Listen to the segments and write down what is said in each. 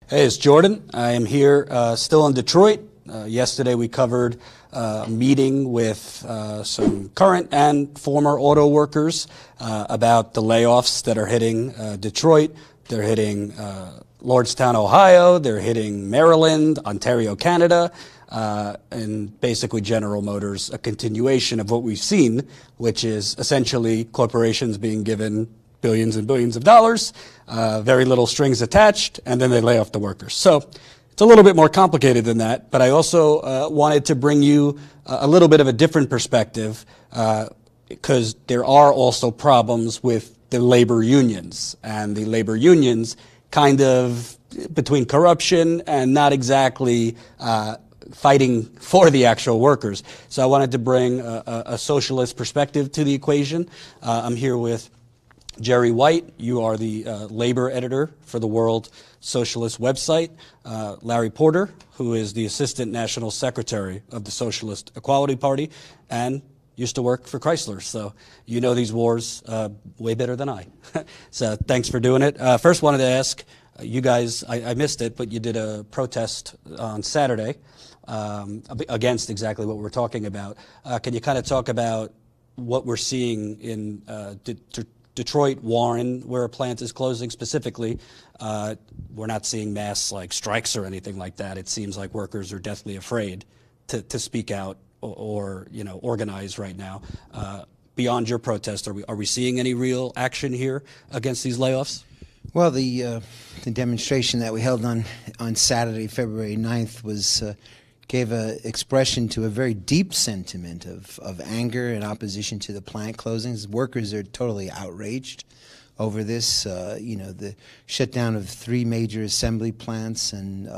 Hey, it's Jordan. I am here still in Detroit. Yesterday we covered a meeting with some current and former auto workers about the layoffs that are hitting Detroit. They're hitting Lordstown, Ohio. They're hitting Maryland, Ontario, Canada, and basically General Motors, a continuation of what we've seen, which is essentially corporations being given billions and billions of dollars, very little strings attached, and then they lay off the workers. So it's a little bit more complicated than that, but I also wanted to bring you a little bit of a different perspective because there are also problems with the labor unions, and the labor unions kind of between corruption and not exactly fighting for the actual workers. So I wanted to bring a socialist perspective to the equation. I'm here with Jerry White. You are the labor editor for the World Socialist website. Larry Porter, who is the assistant national secretary of the Socialist Equality Party and used to work for Chrysler. So you know these wars way better than I. So thanks for doing it. First wanted to ask you guys, I missed it, but you did a protest on Saturday against exactly what we're talking about. Can you kind of talk about what we're seeing in Detroit, Warren, where a plant is closing specifically? We're not seeing mass like strikes or anything like that. It seems like workers are deathly afraid to speak out or organize right now. Beyond your protest, are we seeing any real action here against these layoffs? Well, the demonstration that we held on Saturday, February 9th, gave expression to a very deep sentiment of anger and opposition to the plant closings. Workers are totally outraged over this. The shutdown of 3 major assembly plants and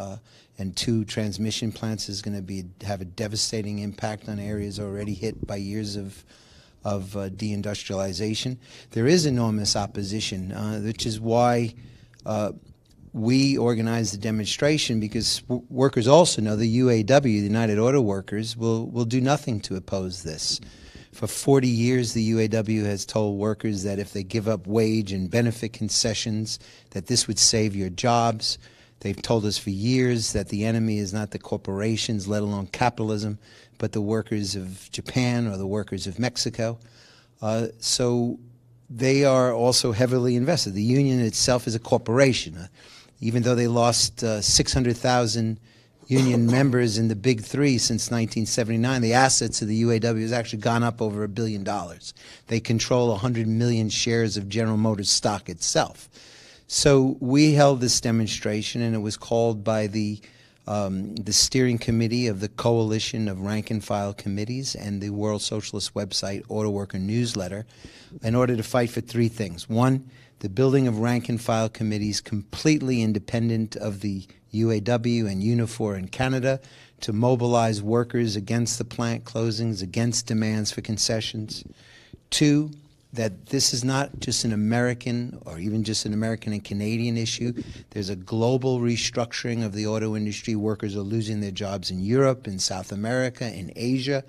2 transmission plants is going to have a devastating impact on areas already hit by years of deindustrialization. There is enormous opposition, which is why we organized the demonstration, because workers also know the UAW, the United Auto Workers, will do nothing to oppose this. For 40 years, the UAW has told workers that if they give up wage and benefit concessions, that this would save your jobs. They've told us for years that the enemy is not the corporations, let alone capitalism, but the workers of Japan or the workers of Mexico. So they are also heavily invested. The union itself is a corporation. Even though they lost 600,000 union members in the Big Three since 1979, the assets of the UAW has actually gone up over $1 billion. They control 100 million shares of General Motors stock itself. So we held this demonstration, and it was called by the steering committee of the coalition of rank-and-file committees and the World Socialist website Autoworker newsletter, in order to fight for 3 things. 1, the building of rank-and-file committees completely independent of the UAW and Unifor in Canada to mobilize workers against the plant closings, against demands for concessions. 2, that this is not just an American or even just an American and Canadian issue. There's a global restructuring of the auto industry. Workers are losing their jobs in Europe, in South America, in Asia.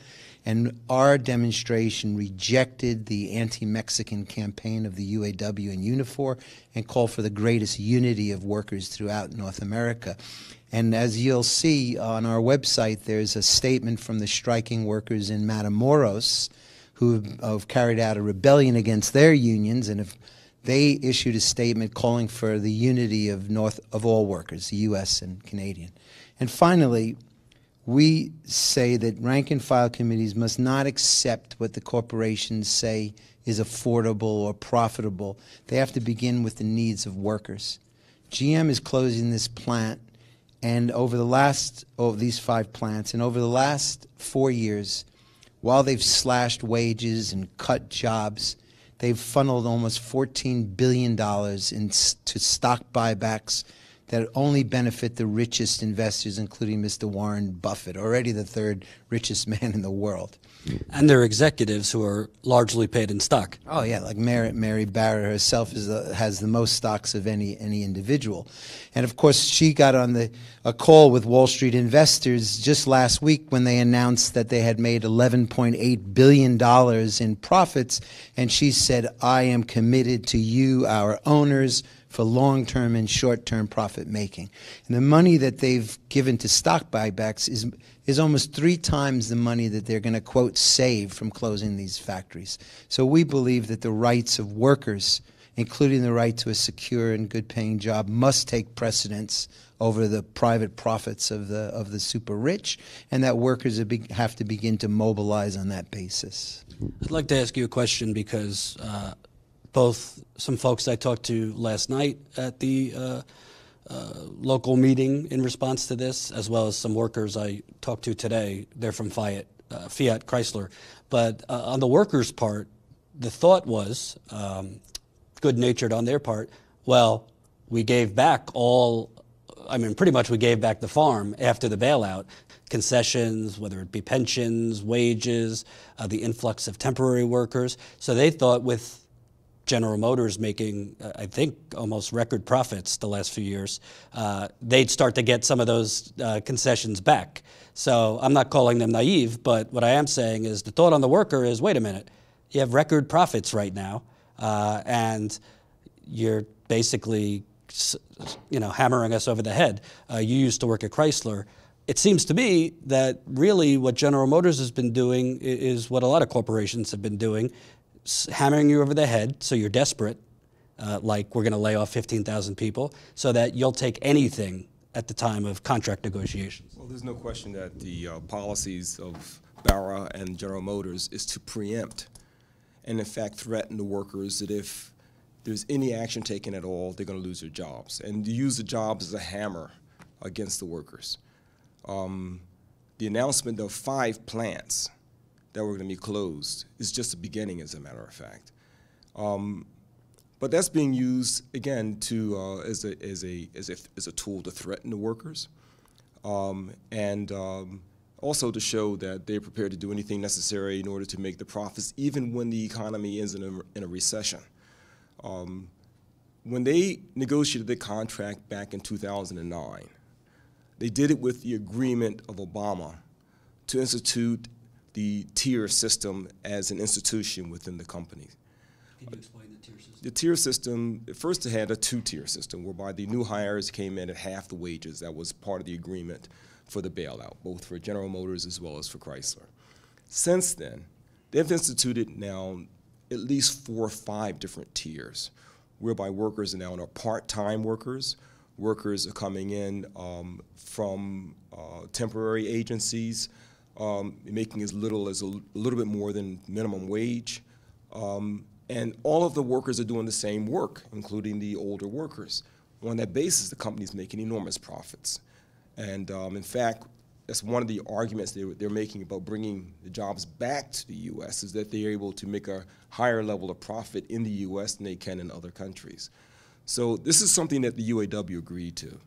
And our demonstration rejected the anti-Mexican campaign of the UAW and Unifor and called for the greatest unity of workers throughout North America. And as you'll see on our website, there's a statement from the striking workers in Matamoros who have carried out a rebellion against their unions, and they issued a statement calling for the unity of all workers, the U.S. and Canadian. And finally, we say that rank-and-file committees must not accept what the corporations say is affordable or profitable. They have to begin with the needs of workers. GM is closing this plant, and over the last, these 5 plants, and over the last 4 years, while they've slashed wages and cut jobs, they've funneled almost $14 billion into stock buybacks that only benefit the richest investors, including Mr. Warren Buffett, already the 3rd richest man in the world. And their executives who are largely paid in stock. Oh, yeah, like Mary Barra herself has the most stocks of any individual. And, of course, she got on a call with Wall Street investors just last week when they announced that they had made $11.8 billion in profits. And she said, I am committed to you, our owners, for long-term and short-term profit making. And the money that they've given to stock buybacks is almost 3 times the money that they're going to, quote, save from closing these factories. So we believe that the rights of workers, including the right to a secure and good-paying job, must take precedence over the private profits of the super rich, and that workers have to begin to mobilize on that basis. I'd like to ask you a question because both some folks I talked to last night at the local meeting in response to this, as well as some workers I talked to today, they're from Fiat Chrysler. But on the workers' part, the thought was, good-natured on their part, well, we gave back pretty much we gave back the farm after the bailout. Concessions, whether it be pensions, wages, the influx of temporary workers. So they thought with General Motors making, I think, almost record profits the last few years, they'd start to get some of those concessions back. So I'm not calling them naive, but what I am saying is the thought on the worker is, wait a minute, you have record profits right now, and you're basically hammering us over the head. You used to work at Chrysler. It seems to me that really what General Motors has been doing is what a lot of corporations have been doing, hammering you over the head so you're desperate, like we're going to lay off 15,000 people, so that you'll take anything at the time of contract negotiations. Well, there's no question that the policies of Barra and General Motors is to preempt and, in fact, threaten the workers that if there's any action taken at all, they're going to lose their jobs, and to use the jobs as a hammer against the workers. The announcement of 5 plants that were going to be closed is just the beginning, as a matter of fact. But that's being used again to as a tool to threaten the workers, and also to show that they're prepared to do anything necessary in order to make the profits, even when the economy is in a recession. When they negotiated the contract back in 2009, they did it with the agreement of Obama to institute the tier system as an institution within the company. Can you explain the tier system? The tier system, first they had a 2-tier system whereby the new hires came in at half the wages. That was part of the agreement for the bailout, both for General Motors as well as for Chrysler. Since then, they've instituted now at least 4 or 5 different tiers, whereby workers now are part-time workers. Workers are coming in from temporary agencies, making as little as a little bit more than minimum wage. And all of the workers are doing the same work, including the older workers. On that basis, the company's making enormous profits. And in fact, that's one of the arguments they're making about bringing the jobs back to the U.S. is that they're able to make a higher level of profit in the U.S. than they can in other countries. So this is something that the UAW agreed to.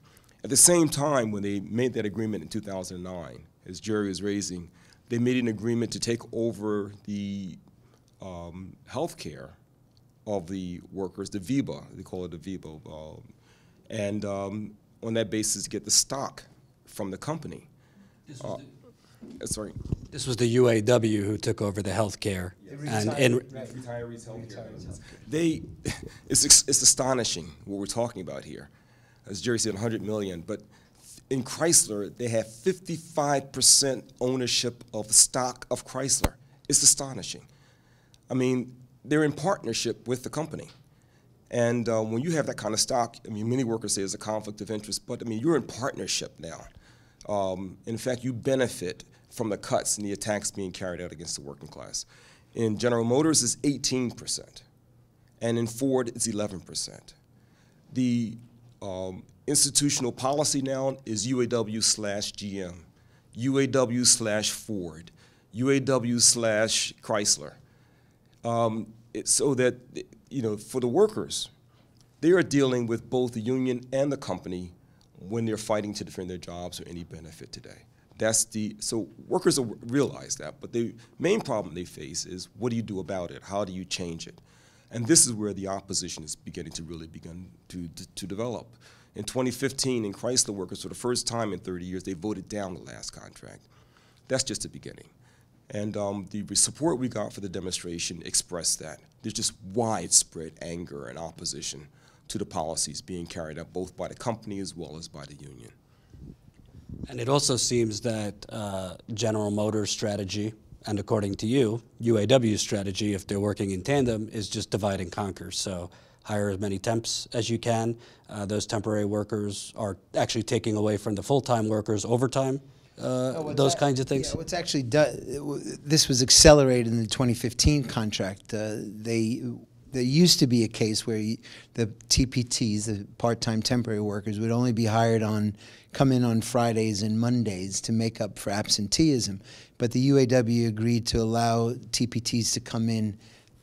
At the same time, when they made that agreement in 2009, as Jerry was raising, they made an agreement to take over the health care of the workers, the VIBA, they call it the VIBA, and on that basis get the stock from the company. Sorry. This was the UAW who took over the health care. Retirees health care. It's astonishing what we're talking about here. As Jerry said, 100 million, but in Chrysler, they have 55% ownership of the stock of Chrysler. It's astonishing. I mean, they're in partnership with the company. And when you have that kind of stock, I mean, many workers say it's a conflict of interest, but I mean, you're in partnership now. In fact, you benefit from the cuts and the attacks being carried out against the working class. In General Motors, it's 18%, and in Ford, it's 11%. The institutional policy now is UAW/GM, UAW/Ford, UAW/Chrysler. So that, for the workers, they are dealing with both the union and the company when they're fighting to defend their jobs or any benefit today. So workers realize that, but the main problem they face is, what do you do about it? How do you change it? And this is where the opposition is beginning to really begin to develop. In 2015, in Chrysler workers, for the first time in 30 years, they voted down the last contract. That's just the beginning. And the support we got for the demonstration expressed that. There's just widespread anger and opposition to the policies being carried out both by the company as well as by the union. And it also seems that General Motors' strategy, and according to you, UAW's strategy, if they're working in tandem, is just divide and conquer. So hire as many temps as you can. Those temporary workers are actually taking away from the full-time workers overtime, those kinds of things. Yeah, what's actually done, this was accelerated in the 2015 contract. There used to be a case where the TPTs, the part-time temporary workers, would only be hired come in on Fridays and Mondays to make up for absenteeism. But the UAW agreed to allow TPTs to come in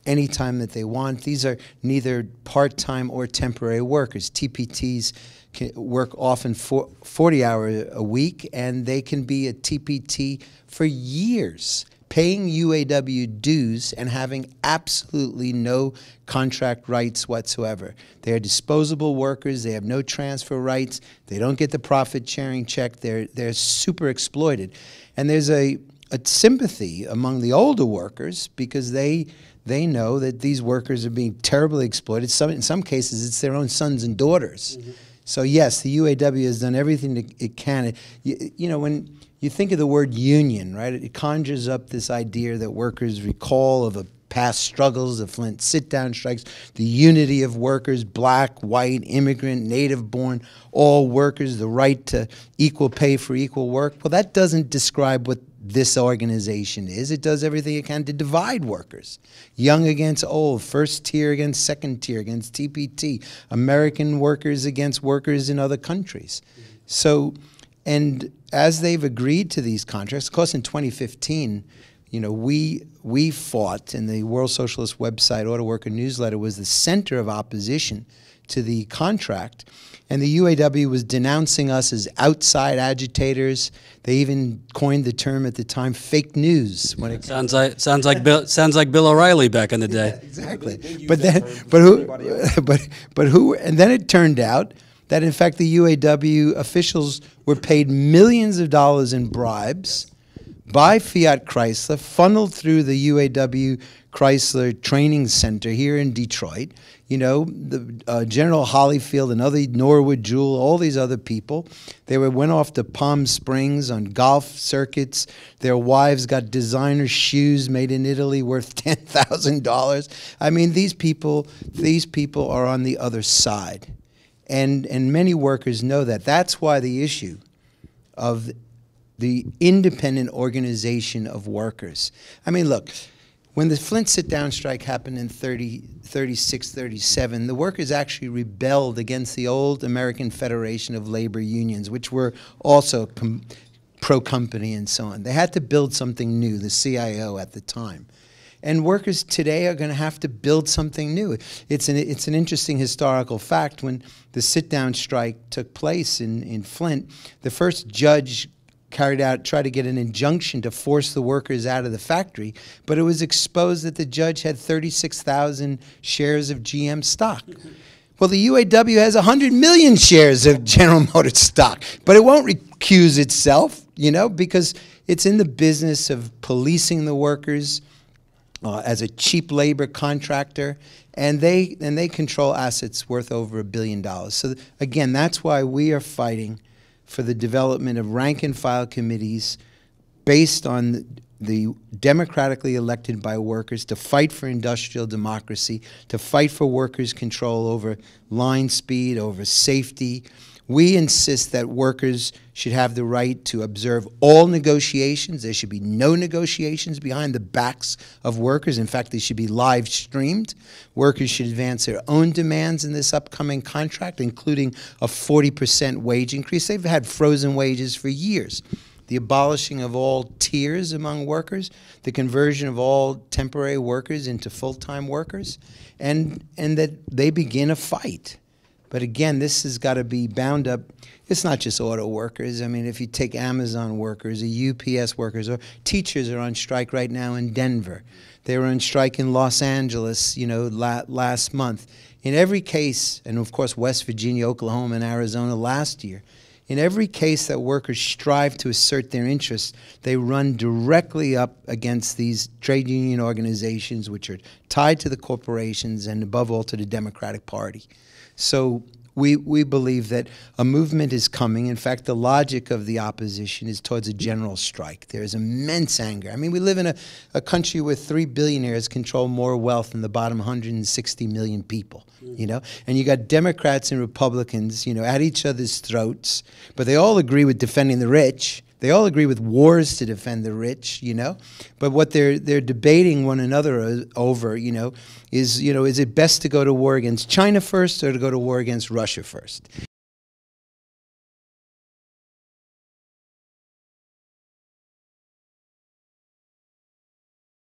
anytime that they want. These are neither part-time or temporary workers. TPTs can work often 40 hours a week, and they can be a TPT for years, paying UAW dues and having absolutely no contract rights whatsoever. They are disposable workers. They have no transfer rights. They don't get the profit-sharing check. They're super exploited. And there's a sympathy among the older workers because they know that these workers are being terribly exploited. In some cases, it's their own sons and daughters. Mm-hmm. So yes, the UAW has done everything it can. You know, when you think of the word union, right, it conjures up this idea that workers recall of past struggles, the Flint sit-down strikes, the unity of workers, black, white, immigrant, native-born, all workers, the right to equal pay for equal work. Well, that doesn't describe what this organization is. It does everything it can to divide workers. Young against old, first tier against second tier, against TPT, American workers against workers in other countries. So, and as they've agreed to these contracts, of course in 2015, you know, we fought, and the World Socialist website, Autoworker newsletter, was the center of opposition to the contract. And the UAW was denouncing us as outside agitators. They even coined the term at the time, fake news. When it sounds like Bill O'Reilly back in the day. Yeah, exactly. But who? And then it turned out that in fact the UAW officials were paid millions of dollars in bribes by Fiat Chrysler, funneled through the UAW Chrysler Training Center here in Detroit. You know, the General Holyfield and other Norwood Jewell, all these other people, they went off to Palm Springs on golf circuits. Their wives got designer shoes made in Italy worth $10,000. I mean, these people are on the other side. And many workers know that. That's why the issue of the independent organization of workers. I mean, look, when the Flint sit-down strike happened in 36, 37, the workers actually rebelled against the old American Federation of Labor Unions, which were also pro-company and so on. They had to build something new, the CIO at the time. And workers today are going to have to build something new. It's an interesting historical fact. When the sit-down strike took place in Flint, the first judge tried to get an injunction to force the workers out of the factory, but it was exposed that the judge had 36,000 shares of GM stock. Well, the UAW has 100 million shares of General Motors stock, but it won't recuse itself, you know, because it's in the business of policing the workers as a cheap labor contractor, and they control assets worth over $1 billion. So again, that's why we are fighting for the development of rank-and-file committees based on the democratically elected by workers to fight for industrial democracy, to fight for workers' control over line speed, over safety. We insist that workers should have the right to observe all negotiations. There should be no negotiations behind the backs of workers. In fact, they should be live streamed. Workers should advance their own demands in this upcoming contract, including a 40% wage increase. They've had frozen wages for years. The abolishing of all tiers among workers, the conversion of all temporary workers into full-time workers, and that they begin a fight. But again, this has got to be bound up. It's not just auto workers. I mean, if you take Amazon workers, or UPS workers, or teachers are on strike right now in Denver. They were on strike in Los Angeles, you know, last month. In every case, and of course West Virginia, Oklahoma, and Arizona last year, in every case that workers strive to assert their interests, they run directly up against these trade union organizations which are tied to the corporations and above all to the Democratic Party. So we believe that a movement is coming. In fact, the logic of the opposition is towards a general strike. There is immense anger. I mean, we live in a country where 3 billionaires control more wealth than the bottom 160 million people, you know? And you got Democrats and Republicans, you know, at each other's throats, but they all agree with defending the rich. They all agree with wars to defend the rich, you know? But what they're debating one another over, you know, is it best to go to war against China first or to go to war against Russia first?